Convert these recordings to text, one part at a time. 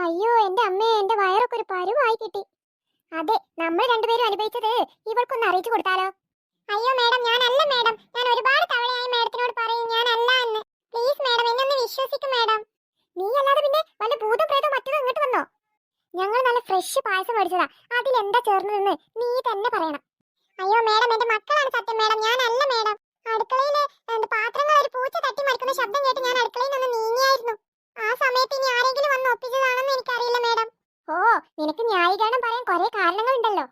അയ്യോ എന്റെ അമ്മേ, എന്റെ വയറൊക്കെ ഒരു പരുവായി കിട്ടി. അതെ, നമ്മൾ രണ്ടുപേരും അനുഭവിച്ചത് ഇവൾക്കൊന്ന് അറിയിച്ചു കൊടുത്താലോ? അയ്യോ മേഡം, ഞാനല്ല മേഡം. ഞാൻ ഒരുപാട് തവണയായി മേഡത്തിനോട് പറയും ഞാനല്ല എന്ന്. പ്ലീസ് മേഡം, എന്നെ ഒന്ന് വിശ്വസിക്കും മേഡം. നീ അല്ലാതെ പിന്നെ വല്ല ഭൂതം പ്രേതം മറ്റൊന്നും ഇങ്ങോട്ട് വന്നോ? ഞങ്ങൾ നല്ല ഫ്രഷ് പായസം മേടിച്ചതാ, അതിലെന്താ ചേർന്നതെന്ന് നീ തന്നെ പറയണം. അയ്യോ മേഡം, എന്റെ മക്കളാണ് സത്യം മേഡം, ഞാനല്ല മേഡം. അടുക്കളയിലെ പാത്രങ്ങൾ ഒരു പൂച്ച തട്ടി മറിക്കുന്ന ശബ്ദം കേട്ട് ഞാൻ അടുക്കളയിൽ നിന്ന് നീങ്ങിയായിരുന്നു. ആ സമയത്ത് ഇനി ആരെങ്കിലും വന്ന് ഒപ്പിച്ചതാണെന്ന് എനിക്കറിയില്ല മേഡം. ഓ, നിനക്ക് ന്യായീകരണം പറയാൻ കുറെ കാരണങ്ങളുണ്ടല്ലോ.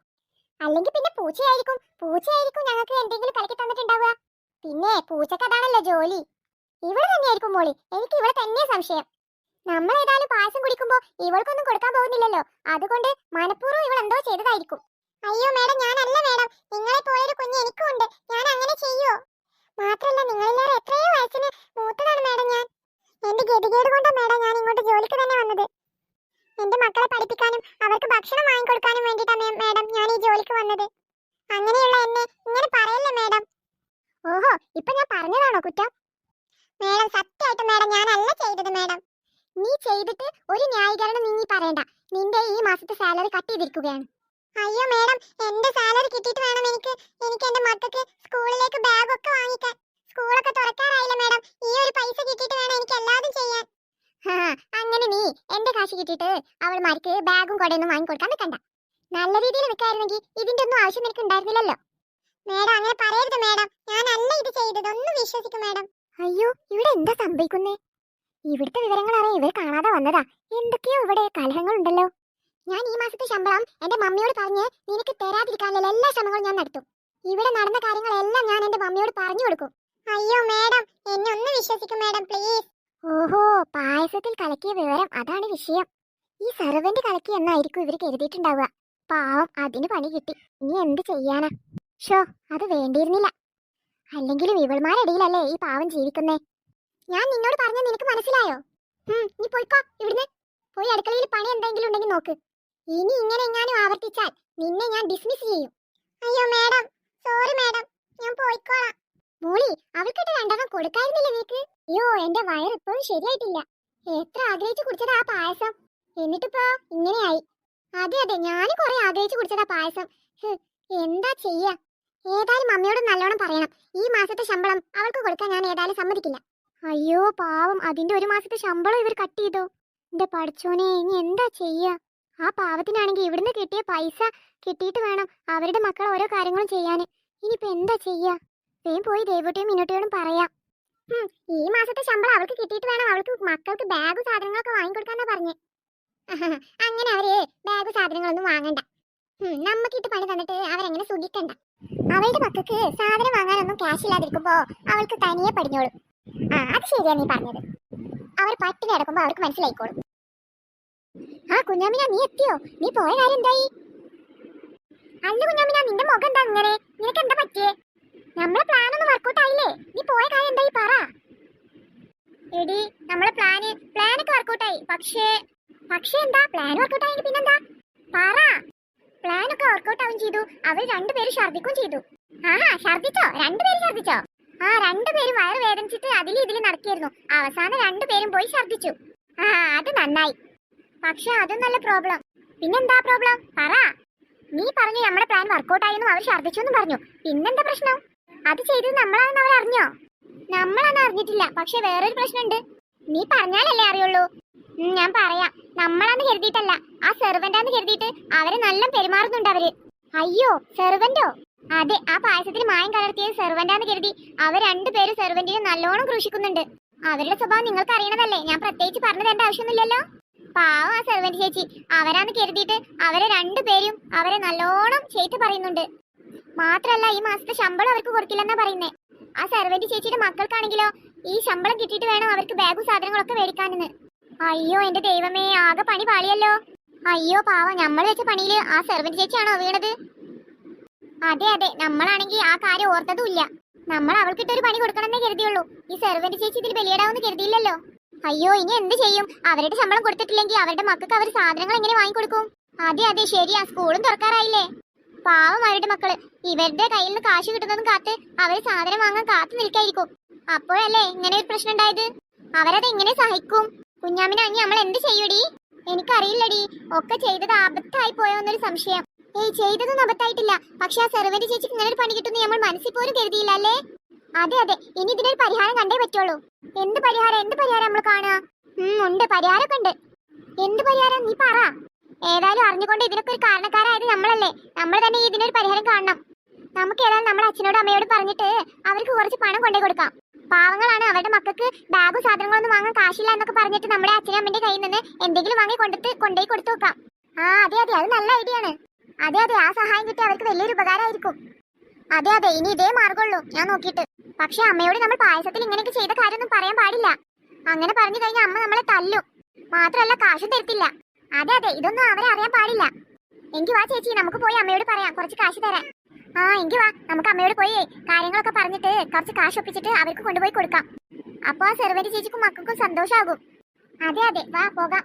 അല്ലെങ്കിൽ പിന്നെ പൂച്ചയായിരിക്കും ഞങ്ങൾക്ക് എന്തെങ്കിലും കലക്കി തന്നിട്ടുണ്ടാവുക. പിന്നെ പൂച്ചക്ക് അതാണല്ലോ ജോലി. ഇവള് തന്നെയായിരിക്കും മോളി, എനിക്ക് ഇവളെ തന്നെ സംശയം. നമ്മൾ ഏതായാലും പായസം കുടിക്കുമ്പോ ഇവൾക്കൊന്നും കൊടുക്കാൻ പോകുന്നില്ലല്ലോ, അതുകൊണ്ട് മനഃപൂർവ്വം ഇവൾ എന്തോ ചെയ്തതായിരിക്കും. അയ്യോ മേഡം, ഞാനല്ല മേഡം. നിങ്ങളെ പോലൊരു കുഞ്ഞ് എനിക്കും ഉണ്ട്, ഞാൻ അങ്ങനെ ചെയ്യോ? മാത്രല്ല നിങ്ങളിലേറെ എത്രയോ വയസ്സിന് മൂത്തതാണ് മേഡം ഞാൻ. എന്റെ ഗതികേട് കൊണ്ടാണ് മേഡം ഞാൻ ഇങ്ങോട്ട് ജോലിക്ക് തന്നെ വന്നത്. എന്റെ മക്കളെ പഠിപ്പിക്കാനും അവർക്ക് ഭക്ഷണം വാങ്ങിക്കൊടുക്കാനും വേണ്ടിയിട്ടാണ് മേഡം ഞാൻ ഈ ജോലിക്ക് വന്നത്. അങ്ങനെയുള്ള എന്നെ ഇങ്ങനെ പറയല്ലേ മേഡം. ഓഹോ, ഇപ്പൊ ഞാൻ പറഞ്ഞതാണോ കുറ്റം? മേഡം സത്യമായിട്ട് മേഡം ഞാനല്ല ചെയ്തത് മേഡം. നീ ചെയ്തിട്ട് ഒരു ന്യായീകരണം നീ പറയണ്ട. നിന്റെ ഈ മാസത്തെ സാലറി കട്ട് ചെയ്തിരിക്കുകയാണ്. അയ്യോ മേഡം, എന്റെ സാലറി കിട്ടിയിട്ട് വേണം എനിക്ക് എന്റെ മക്കൾക്ക് സ്കൂളിലേക്ക് ബാഗൊക്കെ വാങ്ങിക്കാൻ. സ്കൂളൊക്കെ തുറക്കാറായില്ല മേഡം, ഈ ഒരു പൈസ കിട്ടിയിട്ട് വേണം എനിക്ക് എല്ലാതും ചെയ്യാൻ. അങ്ങനെ നീ എന്റെ കാശ് കിട്ടിയിട്ട് അവൾമാർക്ക് ബാഗും കൊടയൊന്നും വാങ്ങിക്കൊടുക്കാൻ നിൽക്കണ്ട. നല്ല രീതിയിൽ നിൽക്കായിരുന്നെങ്കിൽ ഇതിന്റെ ഒന്നും ആവശ്യം നിനക്ക് ഉണ്ടായിരുന്നില്ലല്ലോ. മേഡം അങ്ങനെ പറയരുത് മേഡം, ഞാനല്ല ഇത് ചെയ്തത്, ഒന്ന് വിശ്വസിക്കും മേഡം. അയ്യോ, ഇവിടെ എന്താ സംഭവിക്കുന്നേ? ഇവിടുത്തെ വിവരങ്ങൾ അറിയാൻ ഇവർ കാണാതെ വന്നതാ. എന്തൊക്കെയോ ഇവിടെ കലഹങ്ങളുണ്ടല്ലോ. ഞാൻ ഈ മാസത്തെ ശമ്പളം എന്റെ മമ്മിയോട് പറഞ്ഞ് നിനക്ക് തരാതിരിക്കാനുള്ള എല്ലാ ശ്രമങ്ങളും ഞാൻ നടത്തും. ഇവിടെ നടന്ന കാര്യങ്ങളെല്ലാം ഞാൻ എന്റെ മമ്മിയോട് പറഞ്ഞു കൊടുക്കും. അയ്യോ മേഡം, എന്നെ ഒന്ന് വിശ്വസിക്കും മേഡം പ്ലീസ്. ഓഹോ, പായസത്തിൽ കലക്കിയ വിവരം അതാണ് വിഷയം. ഈ സെർവന്റ് കലക്കി എന്നായിരിക്കും ഇവർ കരുതിയിട്ടുണ്ടാവുക. പാവം, അതിന് പണി കിട്ടി. ഇനി എന്ത് ചെയ്യാനാ? ഷോ, അത് വേണ്ടിയിരുന്നില്ല. അല്ലെങ്കിലും ഇവൾമാരിടയിലല്ലേ ഈ പാവം ജീവിക്കുന്നേ. ഞാൻ നിന്നോട് പറഞ്ഞ നിനക്ക് മനസ്സിലായോ? നീ പോയിക്കോ ഇവിടുന്ന്. പോയി അടുക്കളയിൽ പണി എന്തെങ്കിലും ഉണ്ടെങ്കിൽ നോക്ക്. ഇനി ഇങ്ങനെ എങ്ങാനും ആവർത്തിച്ചാൽ നിന്നെ ഞാൻ ഡിസ്മിസ് ചെയ്യും. അയ്യോ മേഡം, സോറി മേഡം, ഞാൻ പോയിക്കോളാം. മോളി, അവൾക്കിട്ട് രണ്ടെണ്ണം കൊടുക്കായിരുന്നില്ല നീക്ക്? അയ്യോ, എന്റെ വയർ ഇപ്പോഴും ശരിയായിട്ടില്ല. എത്ര ആഗ്രഹിച്ചു കുടിച്ചതാ ആ പായസം, എന്നിട്ടിപ്പോ ഇങ്ങനെയായി. അതെ അതെ, ഞാൻ കുറെ ആഗ്രഹിച്ചു കുടിച്ചതാ പായസം. എന്താ ചെയ്യാ? ഏതായാലും മമ്മിയോട് നല്ലോണം പറയണം. ഈ മാസത്തെ ശമ്പളം അവൾക്ക് കൊടുക്കാൻ ഞാൻ ഏതായാലും സമ്മതിക്കില്ല. അയ്യോ പാവം, അതിന്റെ ഒരു മാസത്തെ ശമ്പളം ഇവർ കട്ട് ചെയ്തോ? എന്റെ പഠിച്ചോനെ, ഇനി എന്താ ചെയ്യാ? ആ പാവത്തിനാണെങ്കിൽ ഇവിടുന്ന് കിട്ടിയ പൈസ കിട്ടിയിട്ട് വേണം അവരുടെ മക്കൾ ഓരോ കാര്യങ്ങളും ചെയ്യാന്. ഇനിയിപ്പോ എന്താ ചെയ്യാ? വേഗം പോയി ദേവൂട്ടിയും മിന്നൂട്ടിയോടും പറയാം. ഈ മാസത്തെ ശമ്പളം അവൾക്ക് കിട്ടിയിട്ട് വേണം അവൾക്ക് മക്കൾക്ക് ബാഗ് സാധനങ്ങളൊക്കെ വാങ്ങിക്കൊടുക്കാന്നാ പറഞ്ഞേ. അങ്ങനെ അവര് ബാഗ് സാധനങ്ങളൊന്നും വാങ്ങണ്ട. നമ്മക്കിട്ട് പണി തന്നിട്ട് അവരെങ്ങനെ സുഖിക്കണ്ട. അവളുടെ മക്കൾക്ക് സാധനം വാങ്ങാനൊന്നും ക്യാഷ് ഇല്ലാതിരിക്കുമ്പോ അവൾക്ക് തനിയെ പടിഞ്ഞോളും. അത് ശരിയാ നീ പറഞ്ഞത്. അവർ പട്ടിണി കിടക്കുമ്പോ അവർക്ക് മനസ്സിലായിക്കോളും. കുഞ്ഞാമിന, നീ എത്തിയോ? നീ പോയ കാര്യം എന്തായി? അല്ല കുഞ്ഞാമിന, നിന്റെ മുഖം എന്താ ഇങ്ങനെ? നിനക്ക് എന്താ പറ്റിയേ? നമ്മളെ പ്ലാൻ ഒന്നും വർക്കൗട്ട് ആയില്ലേ? നീ പോയ കാര്യം എന്തായി പറ. എടി, നമ്മളെ പ്ലാനൊക്കെ വർക്കൗട്ട് ആയി. പക്ഷേ എന്താ? പ്ലാൻ വർക്കൗട്ട് ആയെങ്കിൽ പിന്നെന്താ? പറ. പ്ലാനൊക്കെ വർക്കൗട്ട് ആവും ചെയ്തു. അവർ രണ്ടുപേരും ഛർദിക്കും ചെയ്തു. ഛർദിച്ചോ? രണ്ടുപേരും ഛർദിച്ചോ? രണ്ടുപേരും വയറ് വേദനിച്ചിട്ട് അതിലും ഇതിലും നടക്കിയിരുന്നു. അവസാനം രണ്ടുപേരും പോയി ഛർദിച്ചു. അത് നന്നായി. പക്ഷെ അതൊന്നല്ല പ്രോബ്ലം. പിന്നെന്താ പ്രോബ്ലം? പറ. നീ പറഞ്ഞു നമ്മുടെ പ്ലാൻ വർക്കൗട്ട് ആയെന്നും അവർ ഛർദിച്ചു എന്നും പറഞ്ഞു. പിന്നെന്താ പ്രശ്നം? അത് ചെയ്തത് നമ്മളാണെന്ന് അവർ അറിഞ്ഞോ? നമ്മളാണെന്ന് അറിഞ്ഞിട്ടില്ല. പക്ഷെ വേറൊരു പ്രശ്നമുണ്ട്. നീ പറഞ്ഞാലല്ലേ അറിയുള്ളൂ. ഞാൻ പറയാം. നമ്മളാന്ന് കരുതിയിട്ടല്ല, ആ സെർവന്റാന്ന് കരുതിയിട്ട് അവരെ നല്ല പെരുമാറുന്നുണ്ട് അവര്. അയ്യോ, സെർവന്റോ? അതെ, ആ പായസത്തിൽ മായം കലർത്തിയത് സെർവന്റാന്ന് കരുതി അവർ രണ്ടുപേരും സെർവന്റിനെ നല്ലോണം ക്രൂശിക്കുന്നുണ്ട്. അവരുടെ സ്വഭാവം നിങ്ങൾക്ക് അറിയണതല്ലേ, ഞാൻ പ്രത്യേകിച്ച് പറഞ്ഞു തരേണ്ട ആവശ്യമൊന്നുമില്ലല്ലോ. പാവം ആ സെർവന്റ് ചേച്ചി. അവരാന്ന് കരുതിയിട്ട് അവരെ രണ്ടുപേരും അവരെ നല്ലോണം ചെയ്ത് പറയുന്നുണ്ട്. മാത്രല്ല, ഈ മാസത്തെ ശമ്പളം അവർക്ക് കൊടുക്കില്ലെന്നാ പറയുന്നേ. ആ സെർവന്റ് ചേച്ചിയുടെ മക്കൾക്കാണെങ്കിലോ ഈ ശമ്പളം കിട്ടിയിട്ട് വേണം അവർക്ക് ബാഗും സാധനങ്ങളൊക്കെ മേടിക്കാനെന്ന്. അയ്യോ എന്റെ ദൈവമേ, ആകെ പണി പാളിയല്ലോ. അയ്യോ പാവം, നമ്മൾ വെച്ച പണിയില് ആ സെർവന്റ് ചേച്ചിയാണോ വീണത്? അതെ അതെ, നമ്മളാണെങ്കിൽ ആ കാര്യം ഓർത്തതുമില്ല. നമ്മൾ അവൾക്കിട്ടൊരു പണി കൊടുക്കണമെന്നേ കരുതിയുള്ളൂ. ഈ സെർവന്റ് ചേച്ചി ഇതിൽ ബലിയിടാവെന്ന് കരുതിയില്ലല്ലോ. അയ്യോ, ഇനി എന്ത് ചെയ്യും? അവരുടെ ശമ്പളം കൊടുത്തിട്ടില്ലെങ്കിൽ അവരുടെ മക്കൾക്ക് അവർ സാധനങ്ങൾ എങ്ങനെ വാങ്ങിക്കൊടുക്കും? അതെ അതെ, ശരിയാ, സ്കൂളും തുറക്കാറായില്ലേ. പാവം അവരുടെ മക്കള്. ഇവരുടെ കയ്യിൽ നിന്ന് കാശ് കിട്ടുന്നതും കാത്ത് അവര് സാധനം വാങ്ങാൻ കാത്തു നിൽക്കായിരിക്കും. അപ്പോഴല്ലേ ഇങ്ങനെ ഒരു പ്രശ്നം ഉണ്ടായത്. അവരത് എങ്ങനെ സഹിക്കും? കുഞ്ഞാമിന, ഇനി നമ്മൾ എന്ത് ചെയ്യൂടി? എനിക്ക് എനിക്കറിയില്ലടി. ഒക്കെ ചെയ്തത് അബദ്ധമായി പോയോന്നൊരു സംശയം. ഏയ് ചെയ്തതൊന്നും അബദ്ധമായിട്ടില്ല. പക്ഷെ ആ സെർവന്റ് ചേച്ചിക്ക് ഇങ്ങനെ ഒരു പണി കിട്ടുന്ന നമ്മൾ മനസ്സിൽ പോലും കരുതിയില്ല അല്ലേ? അതെ അതെ, ഇനി ഇതിനൊരു പരിഹാരം കണ്ടേ പറ്റുള്ളൂ. എന്ത് പരിഹാരം നമ്മൾ കാണുക? ഉണ്ട്, പരിഹാരമൊക്കെ ഉണ്ട്. എന്ത് പരിഹാരം നീ പറ. ഏതായാലും അറിഞ്ഞുകൊണ്ട് ഇതിനൊക്കെ ഒരു കാരണക്കാരായത് നമ്മളല്ലേ. നമ്മൾ തന്നെ ഇതിനൊരു പരിഹാരം കാണണം. നമുക്ക് ഏതായാലും നമ്മുടെ അച്ഛനോടും അമ്മയോടും പറഞ്ഞിട്ട് അവർക്ക് കുറച്ച് പണം കൊണ്ടേ കൊടുക്കാം. പാവങ്ങളാണ്, അവരുടെ മക്കൾക്ക് ബാഗും സാധനങ്ങളൊന്നും വാങ്ങാൻ കാശില്ല എന്നൊക്കെ പറഞ്ഞിട്ട് നമ്മുടെ അച്ഛനും അമ്മന്റെ കയ്യിൽ നിന്ന് എന്തെങ്കിലും വാങ്ങി കൊണ്ടുപോയി കൊടുത്തു നോക്കാം. അതെ അത് നല്ല ഐഡിയ ആണ്. അതെ ആ സഹായം കിട്ടി അവർക്ക് വലിയൊരു ഉപകാരമായിരിക്കും. അതെ ഇനി ഇതേ മാർഗമുള്ളൂ ഞാൻ നോക്കിയിട്ട്. പക്ഷെ അമ്മയോട് നമ്മൾ പായസത്തിൽ ഇങ്ങനെയൊക്കെ ചെയ്ത കാര്യമൊന്നും പറയാൻ പാടില്ല. അങ്ങനെ പറഞ്ഞു കഴിഞ്ഞാൽ അമ്മ നമ്മളെ തല്ലും, മാത്രമല്ല കാശും തരത്തില്ല. അതെ ഇതൊന്നും അവരെ അറിയാൻ പാടില്ല. എങ്കി വാ ചേച്ചി, നമുക്ക് പോയി അമ്മയോട് പറയാം കുറച്ച് കാശ് തരാൻ. എങ്കി വാ, നമുക്ക് അമ്മയോട് പോയി കാര്യങ്ങളൊക്കെ പറഞ്ഞിട്ട് കുറച്ച് കാശ് ഒപ്പിച്ചിട്ട് അവർക്ക് കൊണ്ടുപോയി കൊടുക്കാം. അപ്പൊ ആ സെർവന്റ് ചേച്ചിക്കും മക്കൾക്കും സന്തോഷമാകും. അതെ വാ പോകാം.